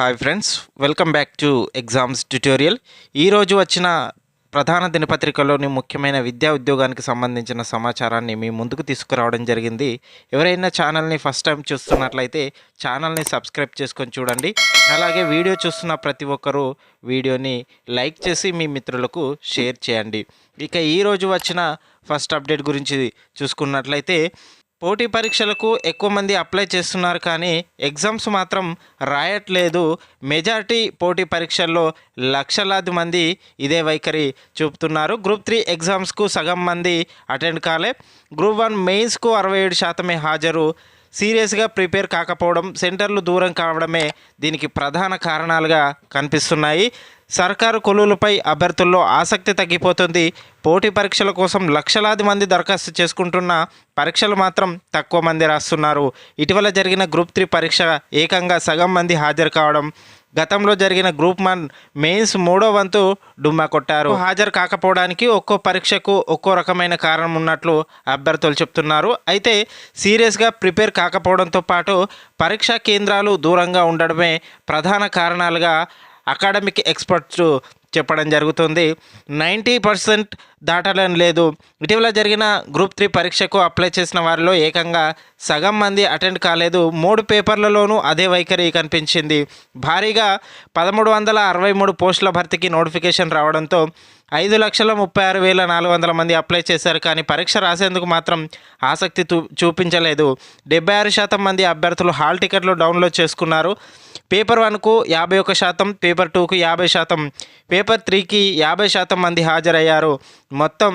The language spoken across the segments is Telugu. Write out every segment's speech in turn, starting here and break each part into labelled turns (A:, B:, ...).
A: Hi friends, welcome back to exams tutorial. ఈరోజు వచ్చిన ప్రధాన దినపత్రికలోని ముఖ్యమైన విద్యా ఉద్యోగానికి సంబంధించిన సమాచారాన్ని మీ ముందుకు తీసుకురావడం జరిగింది. ఎవరైనా ఛానల్ని ఫస్ట్ టైం చూస్తున్నట్లయితే ఛానల్ని సబ్స్క్రైబ్ చేసుకొని చూడండి. అలాగే వీడియో చూస్తున్న ప్రతి ఒక్కరూ వీడియోని లైక్ చేసి మీ మిత్రులకు షేర్ చేయండి. ఇక ఈరోజు వచ్చిన ఫస్ట్ అప్డేట్ గురించి చూసుకున్నట్లయితే పోటీ పరీక్షలకు ఎక్కువ మంది అప్లై చేస్తున్నారు, కానీ ఎగ్జామ్స్ మాత్రం రాయట్లేదు. మెజారిటీ పోటీ పరీక్షల్లో లక్షలాది మంది ఇదే వైఖరి చూపుతున్నారు. గ్రూప్ 3 ఎగ్జామ్స్కు సగం మంది అటెండ్ కాలే. గ్రూప్ 1 మెయిన్స్కు 67% హాజరు. సీరియస్గా ప్రిపేర్ కాకపోవడం, సెంటర్లు దూరం కావడమే దీనికి ప్రధాన కారణాలుగా కనిపిస్తున్నాయి. సర్కారు కొలువులపై అభ్యర్థుల్లో ఆసక్తి తగ్గిపోతుంది. పోటీ పరీక్షల కోసం లక్షలాది మంది దరఖాస్తు చేసుకుంటున్న పరీక్షలు మాత్రం తక్కువ మంది రాస్తున్నారు. ఇటీవల జరిగిన గ్రూప్ 3 పరీక్ష ఏకంగా సగం మంది హాజరు కావడం, గతంలో జరిగిన గ్రూప్ 1 మెయిన్స్ 3వ వంతు డుమ్మా కొట్టారు. హాజరు కాకపోవడానికి ఒక్కో పరీక్షకు ఒక్కో రకమైన కారణం ఉన్నట్లు అభ్యర్థులు చెప్తున్నారు. అయితే సీరియస్గా ప్రిపేర్ కాకపోవడంతో పాటు పరీక్షా కేంద్రాలు దూరంగా ఉండడమే ప్రధాన కారణాలుగా అకాడమిక్ ఎక్స్పర్ట్స్ చెప్పడం జరుగుతుంది. 90% దాటడం లేదు. ఇటీవల జరిగిన గ్రూప్ 3 పరీక్షకు అప్లై చేసిన వారిలో ఏకంగా సగం మంది అటెండ్ కాలేదు. 3 పేపర్లలోనూ అదే వైఖరి కనిపించింది. భారీగా 1363 పోస్టుల భర్తీకి నోటిఫికేషన్ రావడంతో 5,36,400 మంది అప్లై చేశారు, కానీ పరీక్ష రాసేందుకు మాత్రం ఆసక్తి చూపించలేదు. 76% మంది అభ్యర్థులు హాల్ టికెట్లు డౌన్లోడ్ చేసుకున్నారు. పేపర్ 1కు 51%, పేపర్ 2కు 50%, పేపర్ 3కి 50% మంది హాజరయ్యారు. మొత్తం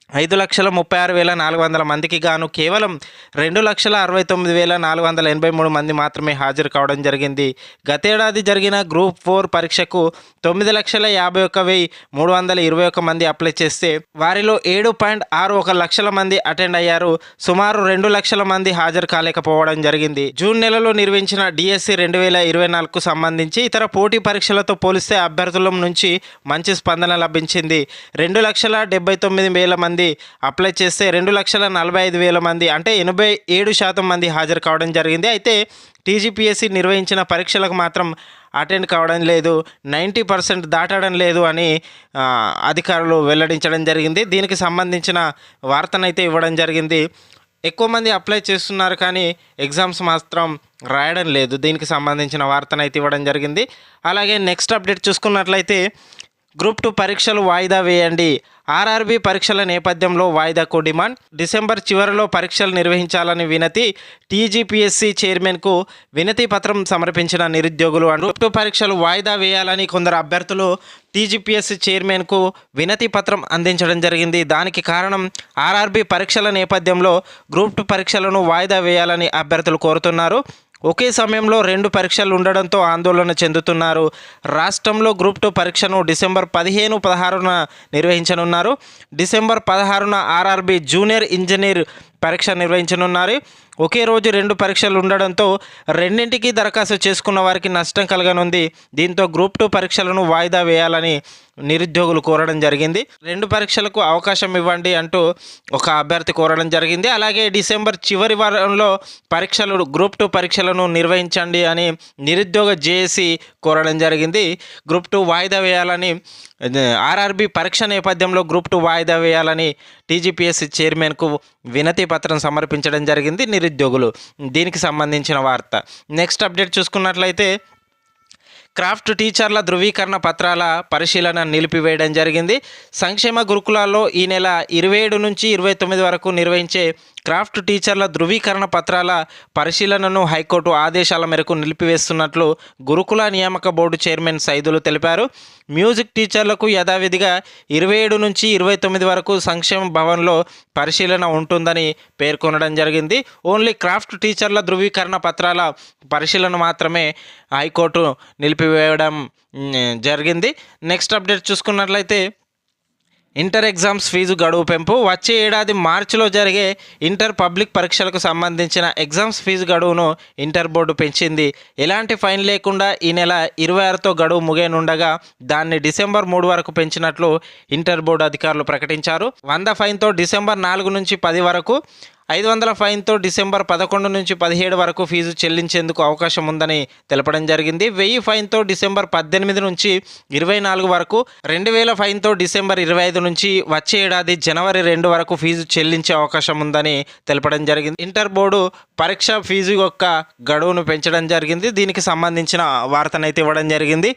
A: 5,36,400 మందికి గాను కేవలం 2,69,483 మంది మాత్రమే హాజరు కావడం జరిగింది. గతేడాది జరిగిన గ్రూప్ 4 పరీక్షకు 9,51,321 మంది అప్లై చేస్తే వారిలో 7.61 లక్షల మంది అటెండ్ అయ్యారు. సుమారు 2 లక్షల మంది హాజరు కాలేకపోవడం జరిగింది. జూన్ నెలలో నిర్వహించిన డిఎస్సి 2024కు సంబంధించి ఇతర పోటీ పరీక్షలతో పోలిస్తే అభ్యర్థుల నుంచి మంచి స్పందన లభించింది. 2,79,000 మంది అప్లై చేస్తే 2,45,000 మంది అంటే 87% మంది హాజరు కావడం జరిగింది. అయితే టీజీపీఎస్సీ నిర్వహించిన పరీక్షలకు మాత్రం అటెండ్ కావడం లేదు, 90% దాటడం లేదు అని అధికారులు వెల్లడించడం జరిగింది. దీనికి సంబంధించిన వార్తనైతే ఇవ్వడం జరిగింది. ఎక్కువ మంది అప్లై చేస్తున్నారు, కానీ ఎగ్జామ్స్ మాత్రం రాయడం లేదు. దీనికి సంబంధించిన వార్తనైతే ఇవ్వడం జరిగింది. అలాగే నెక్స్ట్ అప్డేట్ చూసుకున్నట్లయితే గ్రూప్ 2 పరీక్షలు వాయిదా వేయండి. ఆర్ఆర్బీ పరీక్షల నేపథ్యంలో వాయిదాకు డిమాండ్. డిసెంబర్ చివరిలో పరీక్షలు నిర్వహించాలని వినతి. టీజీపీఎస్సీ చైర్మన్కు వినతి పత్రం సమర్పించిన నిరుద్యోగులు. గ్రూప్ 2 పరీక్షలు వాయిదా వేయాలని కొందరు అభ్యర్థులు టీజీపీఎస్సీ చైర్మన్కు వినతి పత్రం అందించడం జరిగింది. దానికి కారణం ఆర్ఆర్బీ పరీక్షల నేపథ్యంలో గ్రూప్ 2 పరీక్షలను వాయిదా వేయాలని అభ్యర్థులు కోరుతున్నారు. ఒకే సమయంలో 2 పరీక్షలు ఉండడంతో ఆందోళన చెందుతున్నారు. రాష్ట్రంలో గ్రూప్ 2 పరీక్షను డిసెంబర్ 15, 16న నిర్వహించనున్నారు. డిసెంబర్ 16న ఆర్ఆర్బీ జూనియర్ ఇంజనీర్ పరీక్ష నిర్వహించనున్నారు. ఒకే రోజు 2 పరీక్షలు ఉండడంతో రెండింటికి దరఖాస్తు చేసుకున్న వారికి నష్టం కలగనుంది. దీంతో గ్రూప్ 2 పరీక్షలను వాయిదా వేయాలని నిరుద్యోగులు కోరడం జరిగింది. 2 పరీక్షలకు అవకాశం ఇవ్వండి అంటూ ఒక అభ్యర్థి కోరడం జరిగింది. అలాగే డిసెంబర్ చివరి వారంలో గ్రూప్ 2 పరీక్షలను నిర్వహించండి అని నిరుద్యోగ జేఏసీ కోరడం జరిగింది. గ్రూప్ 2 వాయిదా వేయాలని, ఆర్ఆర్బీ పరీక్ష నేపథ్యంలో గ్రూప్ 2 వాయిదా వేయాలని టీజీపీఎస్సీ చైర్మన్కు వినతి పత్రం సమర్పించడం జరిగింది నిరుద్యోగులు. దీనికి సంబంధించిన వార్త. నెక్స్ట్ అప్డేట్ చూసుకున్నట్లయితే క్రాఫ్ట్ టీచర్ల ధృవీకరణ పత్రాల పరిశీలన నిలిపివేయడం జరిగింది. సంక్షేమ గురుకులాల్లో ఈ నెల 27 నుంచి 29 వరకు నిర్వహించే క్రాఫ్ట్ టీచర్ల ధృవీకరణ పత్రాల పరిశీలనను హైకోర్టు ఆదేశాల మేరకు నిలిపివేస్తున్నట్లు గురుకుల నియామక బోర్డు చైర్మన్ సైదులు తెలిపారు. మ్యూజిక్ టీచర్లకు యథావిధిగా 27 నుంచి 29 వరకు సంక్షేమ భవన్లో పరిశీలన ఉంటుందని పేర్కొనడం జరిగింది. ఓన్లీ క్రాఫ్ట్ టీచర్ల ధృవీకరణ పత్రాల పరిశీలన మాత్రమే హైకోర్టు నిలిపివేయడం జరిగింది. నెక్స్ట్ అప్డేట్ చూసుకున్నట్లయితే ఇంటర్ ఎగ్జామ్స్ ఫీజు గడువు పెంపు. వచ్చే ఏడాది మార్చిలో జరిగే ఇంటర్ పబ్లిక్ పరీక్షలకు సంబంధించిన ఎగ్జామ్స్ ఫీజు గడువును ఇంటర్ బోర్డు పెంచింది. ఎలాంటి ఫైన్ లేకుండా ఈ నెల 26తో గడువు ముగియనుండగా దాన్ని డిసెంబర్ 3 వరకు పెంచినట్లు ఇంటర్ బోర్డు అధికారులు ప్రకటించారు. 100 ఫైన్తో డిసెంబర్ 4 నుంచి 10 వరకు, 500 ఫైన్తో డిసెంబర్ 11 నుంచి 17 వరకు ఫీజు చెల్లించేందుకు అవకాశం ఉందని తెలపడం జరిగింది. 1000 ఫైన్తో డిసెంబర్ 18 నుంచి 24 వరకు, 2000 ఫైన్తో డిసెంబర్ 25 నుంచి వచ్చే ఏడాది జనవరి 2 వరకు ఫీజు చెల్లించే అవకాశం ఉందని తెలపడం జరిగింది. ఇంటర్ బోర్డు పరీక్ష ఫీజు యొక్క గడువును పెంచడం జరిగింది. దీనికి సంబంధించిన వార్తనైతే ఇవ్వడం జరిగింది.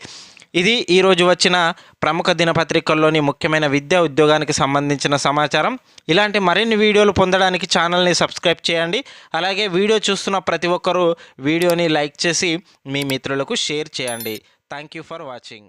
A: ఇది ఈరోజు వచ్చిన ప్రముఖ దినపత్రికల్లోని ముఖ్యమైన విద్యా ఉద్యోగానికి సంబంధించిన సమాచారం. ఇలాంటి మరిన్ని వీడియోలు పొందడానికి ఛానల్ని సబ్స్క్రైబ్ చేయండి. అలాగే వీడియో చూస్తున్న ప్రతి ఒక్కరూ వీడియోని లైక్ చేసి మీ మిత్రులకు షేర్ చేయండి. Thank you for watching.